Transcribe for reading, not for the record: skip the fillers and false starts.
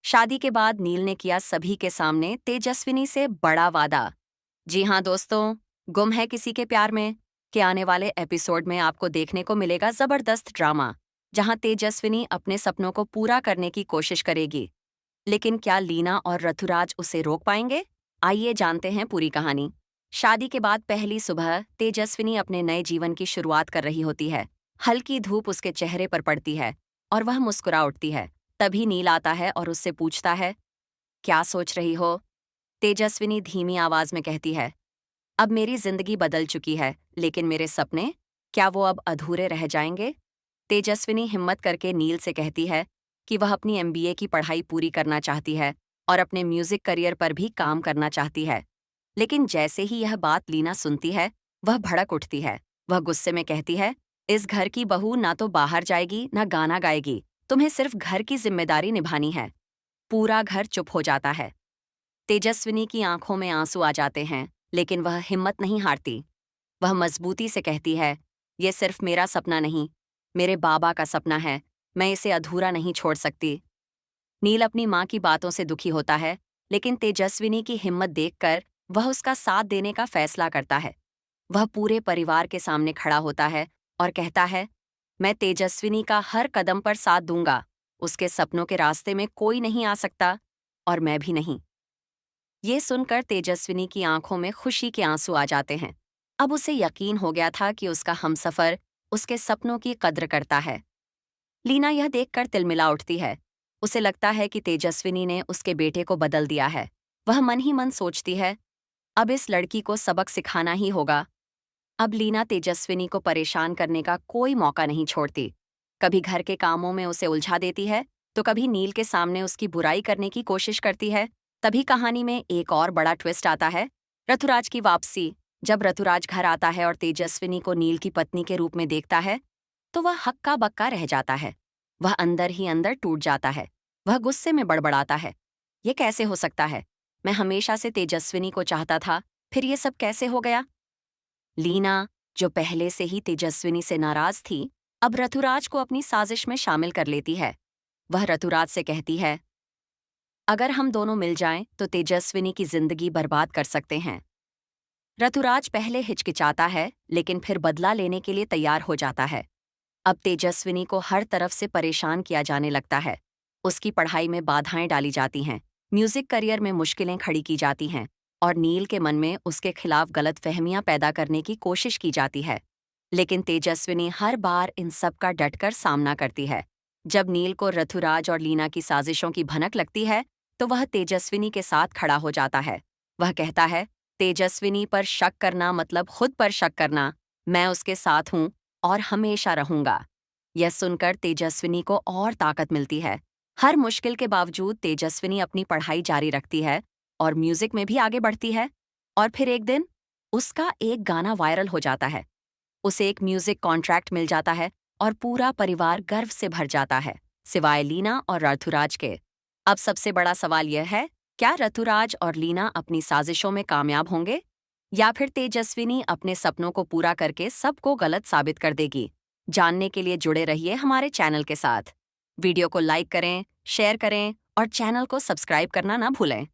शादी के बाद नील ने किया सभी के सामने तेजस्विनी से बड़ा वादा। जी हाँ दोस्तों, गुम है किसी के प्यार में के आने वाले एपिसोड में आपको देखने को मिलेगा जबरदस्त ड्रामा, जहां तेजस्विनी अपने सपनों को पूरा करने की कोशिश करेगी। लेकिन क्या लीना और रथुराज उसे रोक पाएंगे? आइए जानते हैं पूरी कहानी। शादी के बाद पहली सुबह तेजस्विनी अपने नए जीवन की शुरुआत कर रही होती है। हल्की धूप उसके चेहरे पर पड़ती है और वह मुस्कुरा उठती है। तभी नील आता है और उससे पूछता है, क्या सोच रही हो? तेजस्विनी धीमी आवाज में कहती है, अब मेरी जिंदगी बदल चुकी है, लेकिन मेरे सपने, क्या वो अब अधूरे रह जाएंगे? तेजस्विनी हिम्मत करके नील से कहती है कि वह अपनी एमबीए की पढ़ाई पूरी करना चाहती है और अपने म्यूजिक करियर पर भी काम करना चाहती है। लेकिन जैसे ही यह बात लीना सुनती है, वह भड़क उठती है। वह गुस्से में कहती है, इस घर की बहू ना तो बाहर जाएगी ना गाना गाएगी, तुम्हें सिर्फ घर की जिम्मेदारी निभानी है। पूरा घर चुप हो जाता है। तेजस्विनी की आंखों में आंसू आ जाते हैं, लेकिन वह हिम्मत नहीं हारती। वह मजबूती से कहती है, ये सिर्फ मेरा सपना नहीं, मेरे बाबा का सपना है, मैं इसे अधूरा नहीं छोड़ सकती। नील अपनी माँ की बातों से दुखी होता है, लेकिन तेजस्विनी की हिम्मत देखकर वह उसका साथ देने का फैसला करता है। वह पूरे परिवार के सामने खड़ा होता है और कहता है, मैं तेजस्विनी का हर कदम पर साथ दूंगा। उसके सपनों के रास्ते में कोई नहीं आ सकता, और मैं भी नहीं। ये सुनकर तेजस्विनी की आंखों में खुशी के आंसू आ जाते हैं। अब उसे यकीन हो गया था कि उसका हमसफर उसके सपनों की कद्र करता है। लीना यह देखकर तिलमिला उठती है। उसे लगता है कि तेजस्विनी ने उसके बेटे को बदल दिया है। वह मन ही मन सोचती है, अब इस लड़की को सबक सिखाना ही होगा। अब लीना तेजस्विनी को परेशान करने का कोई मौका नहीं छोड़ती। कभी घर के कामों में उसे उलझा देती है, तो कभी नील के सामने उसकी बुराई करने की कोशिश करती है। तभी कहानी में एक और बड़ा ट्विस्ट आता है, रथुराज की वापसी। जब रथुराज घर आता है और तेजस्विनी को नील की पत्नी के रूप में देखता है, तो वह हक्का बक्का रह जाता है। वह अंदर ही अंदर टूट जाता है। वह गुस्से में बड़बड़ाता है, ये कैसे हो सकता है? मैं हमेशा से तेजस्विनी को चाहता था, फिर ये सब कैसे हो गया? लीना, जो पहले से ही तेजस्विनी से नाराज थी, अब रथुराज को अपनी साजिश में शामिल कर लेती है। वह रथुराज से कहती है, अगर हम दोनों मिल जाएं तो तेजस्विनी की जिंदगी बर्बाद कर सकते हैं। रथुराज पहले हिचकिचाता है, लेकिन फिर बदला लेने के लिए तैयार हो जाता है। अब तेजस्विनी को हर तरफ से परेशान किया जाने लगता है। उसकी पढ़ाई में बाधाएं डाली जाती हैं, म्यूजिक करियर में मुश्किलें खड़ी की जाती हैं, और नील के मन में उसके खिलाफ गलतफहमियां पैदा करने की कोशिश की जाती है। लेकिन तेजस्विनी हर बार इन सब का डटकर सामना करती है। जब नील को रथुराज और लीना की साजिशों की भनक लगती है, तो वह तेजस्विनी के साथ खड़ा हो जाता है। वह कहता है, तेजस्विनी पर शक करना मतलब खुद पर शक करना। मैं उसके साथ हूं और हमेशा रहूंगा। यह सुनकर तेजस्विनी को और ताकत मिलती है। हर मुश्किल के बावजूद तेजस्विनी अपनी पढ़ाई जारी रखती है और म्यूजिक में भी आगे बढ़ती है। और फिर एक दिन उसका एक गाना वायरल हो जाता है। उसे एक म्यूजिक कॉन्ट्रैक्ट मिल जाता है और पूरा परिवार गर्व से भर जाता है, सिवाय लीना और रथुराज के। अब सबसे बड़ा सवाल यह है, क्या रथुराज और लीना अपनी साजिशों में कामयाब होंगे, या फिर तेजस्विनी अपने सपनों को पूरा करके सबको गलत साबित कर देगी? जानने के लिए जुड़े रहिए हमारे चैनल के साथ। वीडियो को लाइक करें, शेयर करें और चैनल को सब्सक्राइब करना ना भूलें।